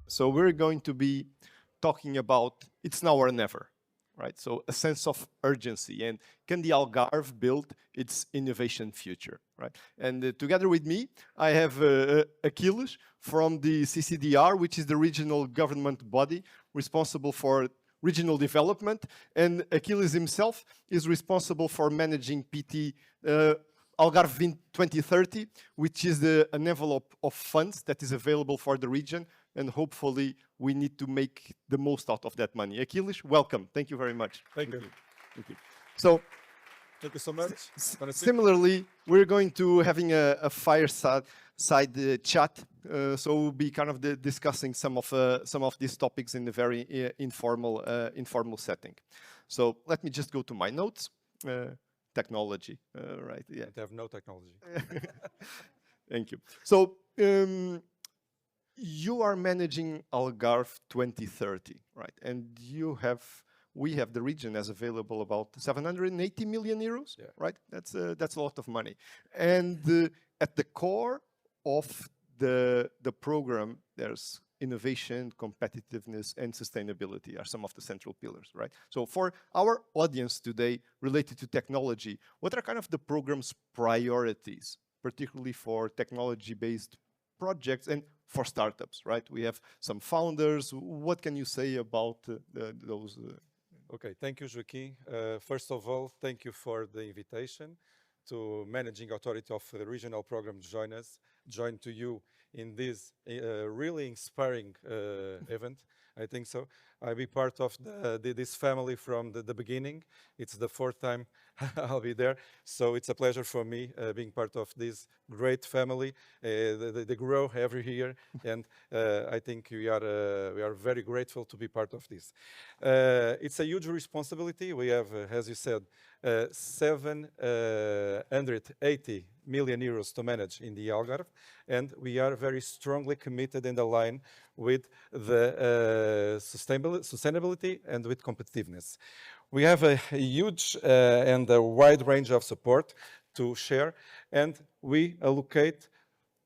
So we're going to be talking about it's now or never, right? So a sense of urgency, and can the Algarve build its innovation future, right? And together with me, I have Aquiles from the CCDR, which is the regional government body responsible for regional development, and Aquiles himself is responsible for managing PT Algarve 2030, which is an envelope of funds that is available for the region, and hopefully we need to make the most out of that money. Aquiles, welcome. Thank you very much. Thank you. Thank you. So, Thank you so much. similarly, we're going to having a fireside chat. So we'll be kind of discussing some of these topics in a very informal setting. So let me just go to my notes. Technology, right? Yeah. I have no technology. Thank you. So you are managing Algarve 2030, right? And we have the region as available about 780 million euros, yeah. right? That's a lot of money. And at the core of the program, there's innovation, competitiveness, and sustainability are some of the central pillars, right? So for our audience today related to technology, what are kind of the program's priorities, particularly for technology-based projects and for startups, right? We have some founders. What can you say about those? Okay, thank you, Joaquim. First of all, thank you for the invitation to Managing Authority of the Regional Program join to you in this really inspiring event. I think so. I'll be part of this family from the beginning. It's the fourth time I'll be there. So it's a pleasure for me being part of this great family. They grow every year. And I think we are very grateful to be part of this. It's a huge responsibility. We have, as you said, 780 million euros to manage in the Algarve, and we are very strongly committed and aligned with the sustainability and with competitiveness. We have a huge and a wide range of support to share, and we allocate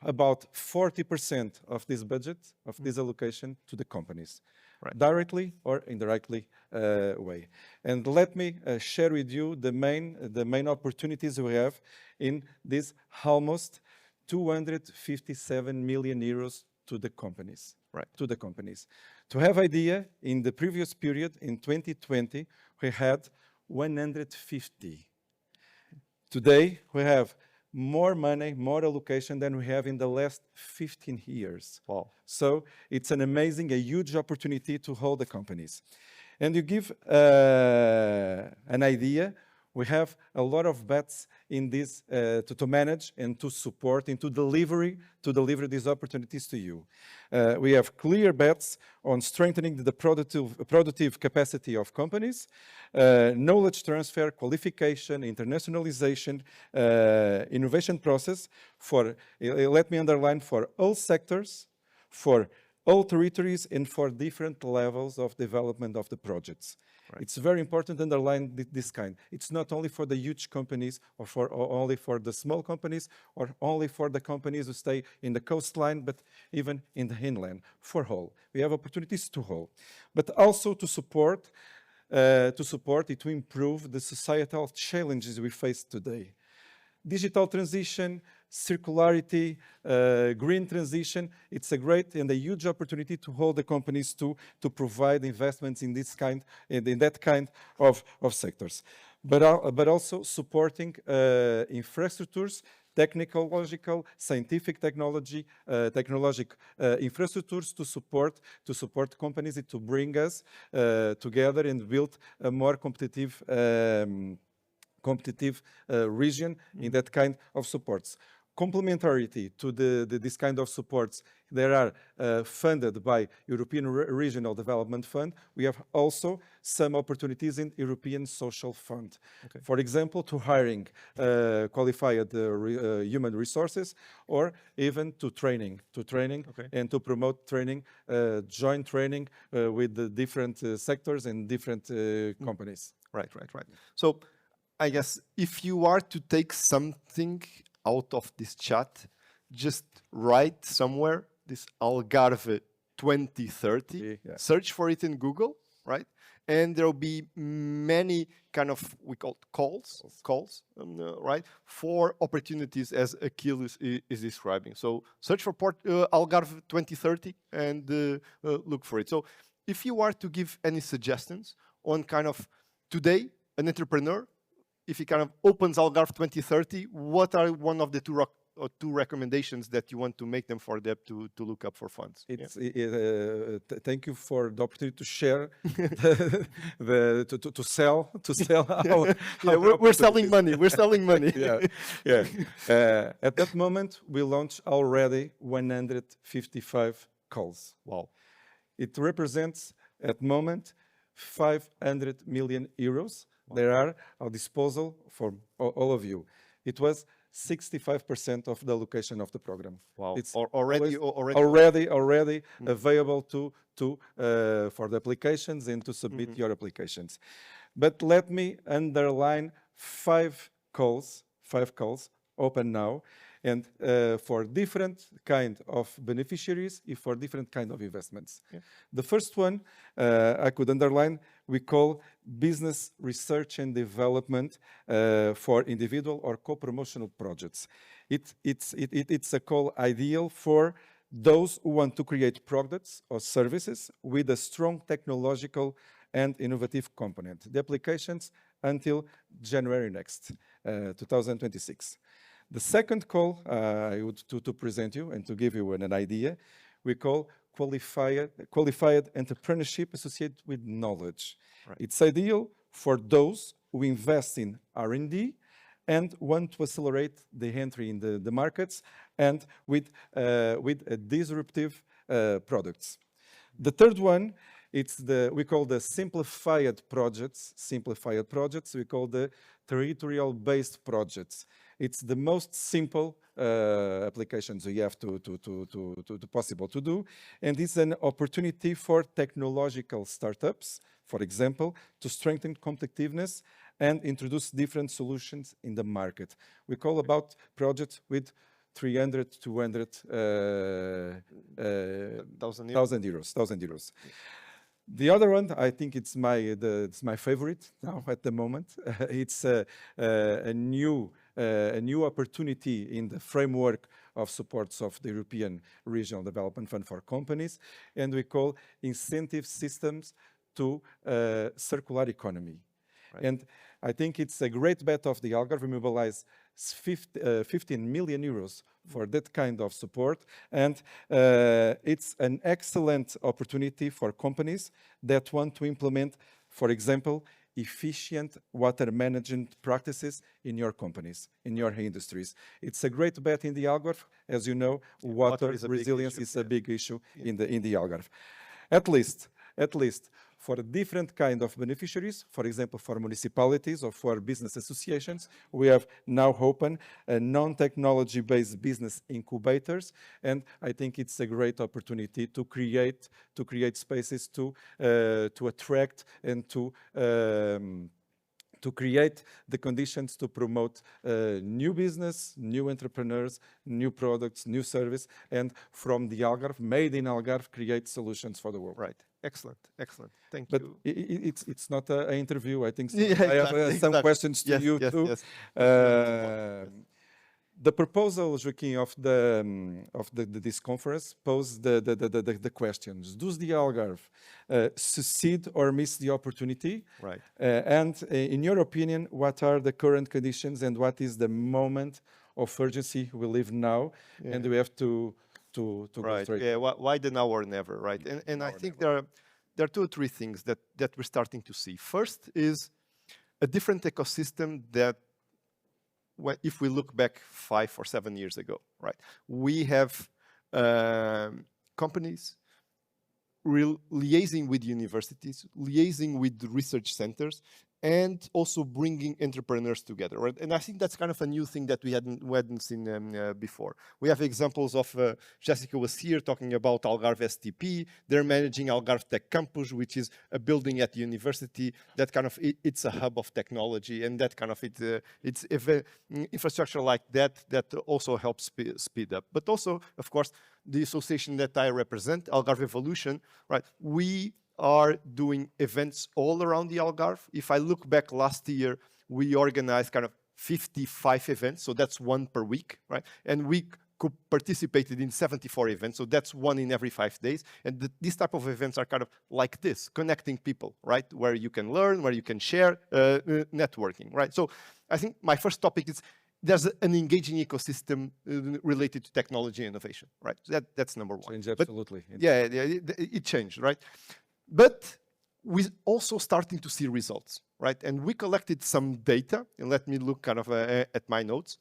about 40% of this budget, of this allocation, to the companies. Right. Directly or indirectly way. And let me share with you the main opportunities we have in this almost 257 million euros to the companies. Right. To the companies. To have idea, in the previous period, in 2020, we had 150. Today, we have more money, more allocation than we have in the last 15 years. Wow. So it's an amazing, a huge opportunity to hold the companies. And you give an idea, we have a lot of bets in this to manage and to support and to deliver these opportunities to you. We have clear bets on strengthening the productive capacity of companies, knowledge transfer, qualification, internationalization, innovation process for, let me underline, for all sectors, for all territories, and for different levels of development of the projects. Right. It's very important to underline this kind. It's not only for the huge companies or only for the small companies or only for the companies who stay in the coastline, but even in the inland, for all. We have opportunities to all, but also to support it, to improve the societal challenges we face today. Digital transition, circularity, green transition, it's a great and a huge opportunity to hold the companies to provide investments in this kind, in that kind of sectors. But also supporting infrastructures, technological, scientific technology, technological infrastructures to support companies, to bring us together and build a more competitive region in that kind of supports. Complementarity to this kind of supports, they are funded by European Regional Development Fund. We have also some opportunities in European Social Fund. Okay. For example, to hiring qualified human resources, or even to training, okay, and to promote training, joint training with the different sectors and different companies. Right. So I guess if you are to take something out of this chat, just write somewhere this Algarve 2030. Yeah. Search for it in Google, right? And there will be many kind of, we call it calls, right? For opportunities as Aquiles is describing. So search for Algarve 2030 and look for it. So if you are to give any suggestions on kind of today, an entrepreneur, if he kind of opens Algarve 2030, what are one of the two recommendations that you want to make them for them to look up for funds? Thank you for the opportunity to share, to sell our, we're selling money. We're selling money. yeah. At that moment, we launched already 155 calls. Wow. It represents, at the moment, 500 million euros. Wow. There are at disposal for all of you. It was 65% of the allocation of the program. Wow! It's already available for the applications and to submit your applications. But let me underline 5 calls open now, and for different kind of beneficiaries, for different kind of investments. Yeah. The first one I could underline, we call business research and development for individual or co-promotional projects. It's a call ideal for those who want to create products or services with a strong technological and innovative component. The applications until January next, 2026. The second call I would to present you and to give you an idea, we call qualified entrepreneurship associated with knowledge. Right. It's ideal for those who invest in R&D and want to accelerate the entry in the markets and with disruptive products. The third one, we call the simplified projects. We call the territorial-based projects. It's the most simple applications we have to possible to do, and it's an opportunity for technological startups, for example, to strengthen competitiveness and introduce different solutions in the market. We call about projects with 300 to 200,000 euros. The other one, I think it's my favorite now at the moment. It's a new opportunity in the framework of supports of the European Regional Development Fund for companies, and we call incentive systems to circular economy. Right. And I think it's a great bet of the Algarve. We mobilize 15 million euros for that kind of support, and it's an excellent opportunity for companies that want to implement, for example, efficient water management practices in your companies, in your industries. It's a great bet in the Algarve. As you know, water resilience is a big issue in the Algarve. At least for a different kind of beneficiaries, for example, for municipalities or for business associations, we have now open non-technology-based business incubators, and I think it's a great opportunity to create spaces to attract and to create the conditions to promote new business, new entrepreneurs, new products, new service, and from the Algarve, made in Algarve, create solutions for the world. Right. Excellent. Thank you. But it's not an interview, I think. So. Yeah, I have some questions to you too. Yes. The proposal, Joaquim, of this conference posed the questions. Does the Algarve succeed or miss the opportunity? Right. And in your opinion, what are the current conditions and what is the moment of urgency we live now? Yeah. And we have to go straight. Yeah. Why the now or never? Right. And I think there are 2 or 3 things that we're starting to see. First is a different ecosystem that, if we look back 5 or 7 years ago, right, we have companies liaising with universities, liaising with research centers, and also bringing entrepreneurs together, right? And I think that's kind of a new thing that we hadn't seen before. We have examples of Jessica was here talking about AlgarveSTP. They're managing Algarve Tech Campus, which is a building at the university that kind of it's a hub of technology, and that kind of it's infrastructure like that also helps speed up. But also, of course, the association that I represent, Algarve Evolution, right? We are doing events all around the Algarve. If I look back last year, we organized kind of 55 events, so that's one per week, right? And we participated in 74 events, so that's one in every 5 days. And these type of events are kind of like this, connecting people, right? Where you can learn, where you can share, networking, right? So I think my first topic is there's an engaging ecosystem related to technology and innovation, right? So that's number one. Change, absolutely. But, yeah, it changed, right? But we're also starting to see results, right? And we collected some data, and let me look kind of at my notes.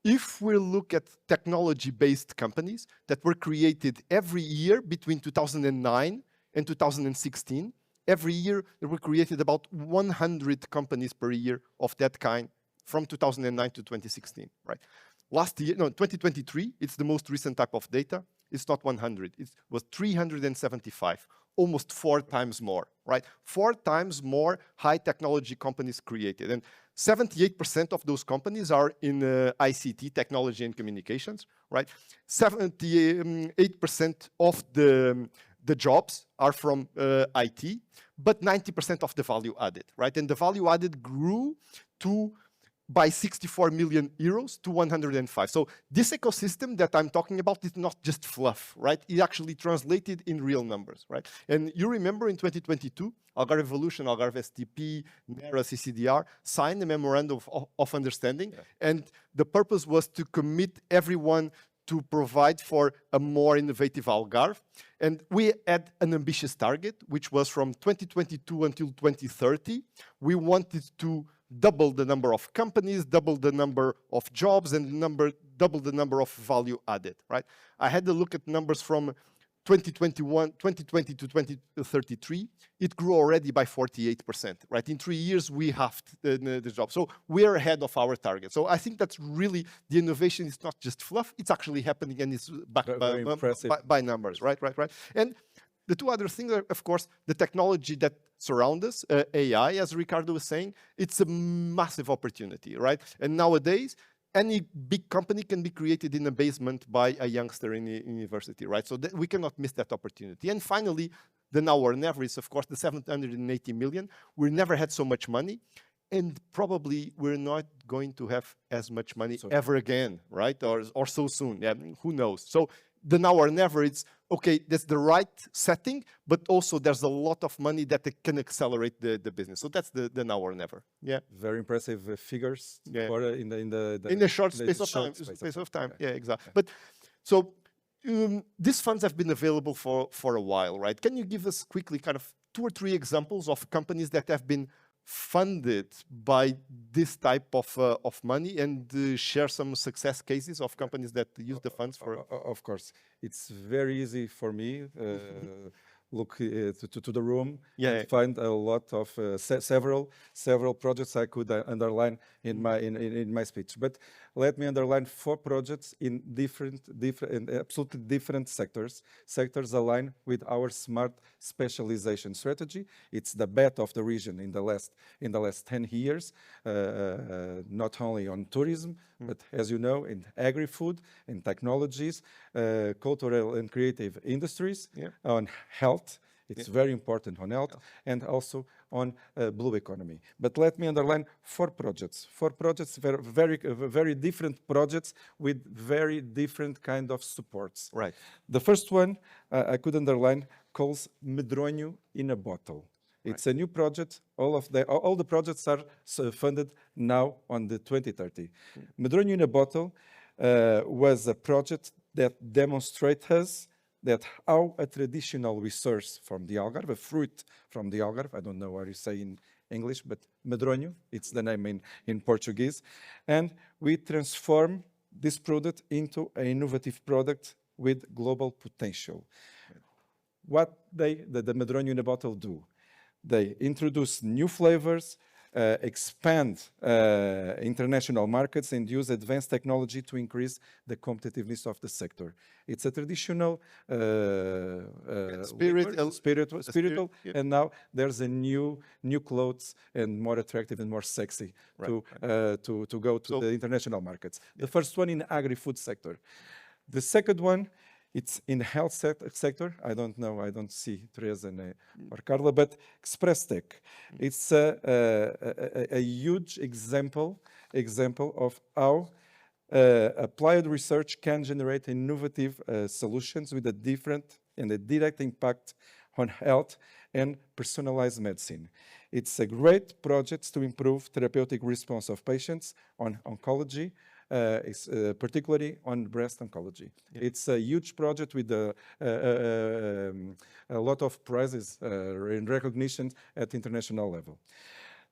If we look at technology-based companies that were created every year between 2009 and 2016, every year there were created about 100 companies per year of that kind from 2009 to 2016, right? Last year, no, 2023, it's the most recent type of data. It's not 100, it was 375. Almost 4 times more, right? 4 times more high technology companies created. And 78% of those companies are in ICT, technology and communications, right? 78% of the jobs are from IT, but 90% of the value added, right? And the value added grew by 64 million euros to 105. So this ecosystem that I'm talking about is not just fluff, right? It actually translated in real numbers, right? And you remember in 2022, Algarve Evolution, AlgarveSTP, NERA, CCDR signed a memorandum of understanding. Yeah. And the purpose was to commit everyone to provide for a more innovative Algarve. And we had an ambitious target, which was from 2022 until 2030. We wanted to double the number of companies, double the number of jobs, and double the number of value added, right? I had to look at numbers from 2020 to 2033. It grew already by 48%, right? In 3 years, we halved the job. So we're ahead of our target. So I think that's really, the innovation is not just fluff, it's actually happening, and it's backed by numbers, right? And the two other things are, of course, the technology that surround us, AI, as Ricardo was saying, it's a massive opportunity, right? And nowadays, any big company can be created in a basement by a youngster in a university, right? So we cannot miss that opportunity. And finally, the now or never is, of course, the 780 million. We never had so much money, and probably we're not going to have as much money ever again, right? Or so soon, yeah, who knows? So the now or never, it's, okay, that's the right setting, but also there's a lot of money that can accelerate the business. So that's the now or never. Yeah. Very impressive figures. Yeah. For, in the short space of time. Yeah, exactly. But so these funds have been available for a while, right? Can you give us quickly kind of 2 or 3 examples of companies that have been funded by this type of money, and share some success cases of companies that use the funds for? Of course, it's very easy for me. Look to the room, and find a lot of several projects I could underline in my speech. But let me underline 4 projects in absolutely different sectors aligned with our smart specialization strategy. It's the bet of the region in the last 10 years, not only on tourism, but as you know, in agri-food, in technologies, cultural and creative industries, on health. It's very important on health, and also on blue economy. But let me underline 4 projects. 4 projects, very different projects with very different kind of supports. Right. The first one I could underline calls Medronho in a Bottle. It's a new project. All the projects are funded now on the 2030. Medronho in a Bottle was a project that demonstrates us that how a traditional resource from the Algarve, a fruit from the Algarve, I don't know what you say in English, but Medronho, it's the name in Portuguese, and we transform this product into an innovative product with global potential. What the Medronho in a Bottle do? They introduce new flavors, expand international markets and use advanced technology to increase the competitiveness of the sector. It's a traditional spiritual, yeah. and now there's a new clothes and more attractive and more sexy to go to the international markets. The first one in agri-food sector. The second one, it's in health sector. I don't know, I don't see Teresa or Carla, but Express Tech. It's a huge example of how applied research can generate innovative solutions with a different and a direct impact on health and personalized medicine. It's a great project to improve therapeutic response of patients on oncology, particularly on breast oncology. Yeah. It's a huge project with a lot of prizes and recognition at international level.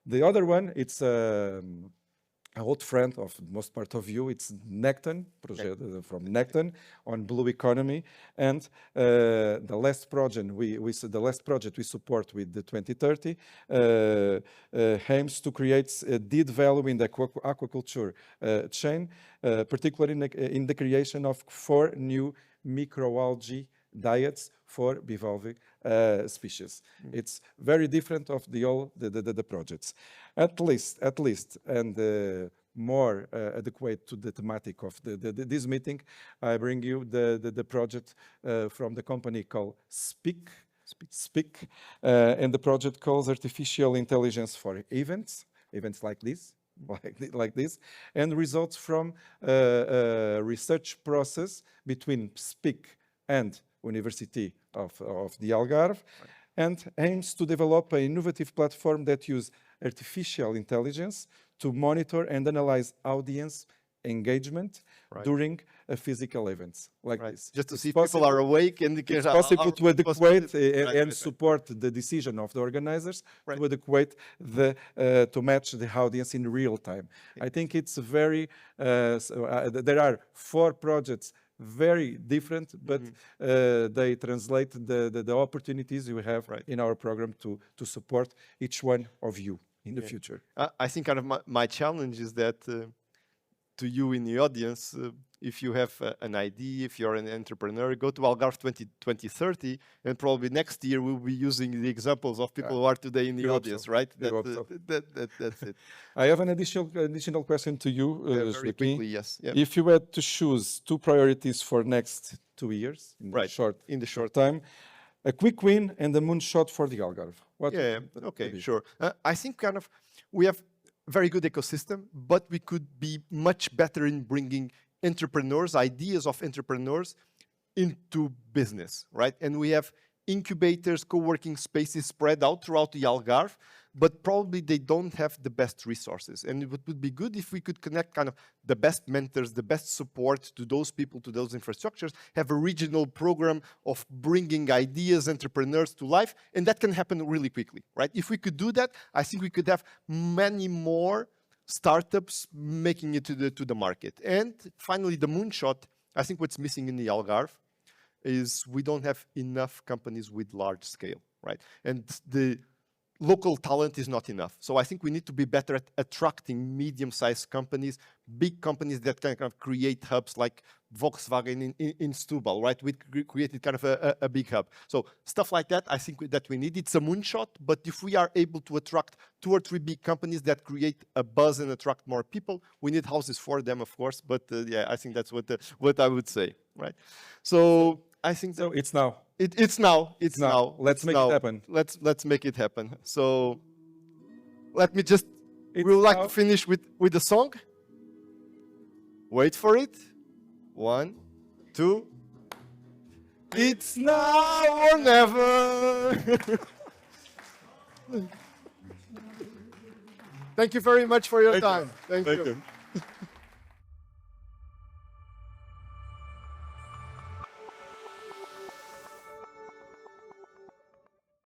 The other one, it's an old friend of most part of you. It's Necton, project from Necton on blue economy, and the last project we support with the 2030 aims to create deed value in the aquaculture chain, particularly in the creation of 4 new microalgae diets for bivalve species. It's very different of the projects. At least, and more adequate to the thematic of this meeting, I bring you the project from the company called Speak, and the project calls Artificial Intelligence for Events like this. Like this, and results from a research process between Speak and University of the Algarve, and aims to develop an innovative platform that uses artificial intelligence to monitor and analyze audience engagement during physical events like this. Just to see if people are awake and it's possible to adequate and support the decision of the organizers to adequate to match the audience in real time. I think it's very, there are 4 projects very different, but they translate the opportunities you have in our program to support each one of you in the future. I think kind of my challenge is that to you in the audience, if you have an idea, if you're an entrepreneur, go to Algarve 2030, and probably next year we'll be using the examples of people who are today in the audience, right? That's it. I have an additional question to you, very quickly, yes. Yeah. If you had to choose 2 priorities for next 2 years, in the short time, a quick win and a moonshot for the Algarve. Okay, sure. I think kind of we have very good ecosystem, but we could be much better in bringing entrepreneurs, ideas of entrepreneurs into business, right? And we have incubators, co-working spaces spread out throughout the Algarve, but probably they don't have the best resources. And it would be good if we could connect kind of the best mentors, the best support to those people, to those infrastructures, have a regional program of bringing ideas, entrepreneurs to life, and that can happen really quickly, right? If we could do that, I think we could have many more startups making it to the market. And finally, the moonshot, I think what's missing in the Algarve is we don't have enough companies with large scale, right? And the local talent is not enough. So I think we need to be better at attracting medium-sized companies, big companies that can kind of create hubs like Volkswagen in Setúbal, right? We created kind of a big hub. So stuff like that, I think that we need. It's a moonshot, but if we are able to attract 2 or 3 big companies that create a buzz and attract more people, we need houses for them, of course. But yeah, I think that's what I would say, right? So I think so. It's now. It's now. Let's make it happen. Let's make it happen. So let me just. We would like to finish with the song. Wait for it. 1, 2. It's now or never. Thank you very much for your time. Thank you.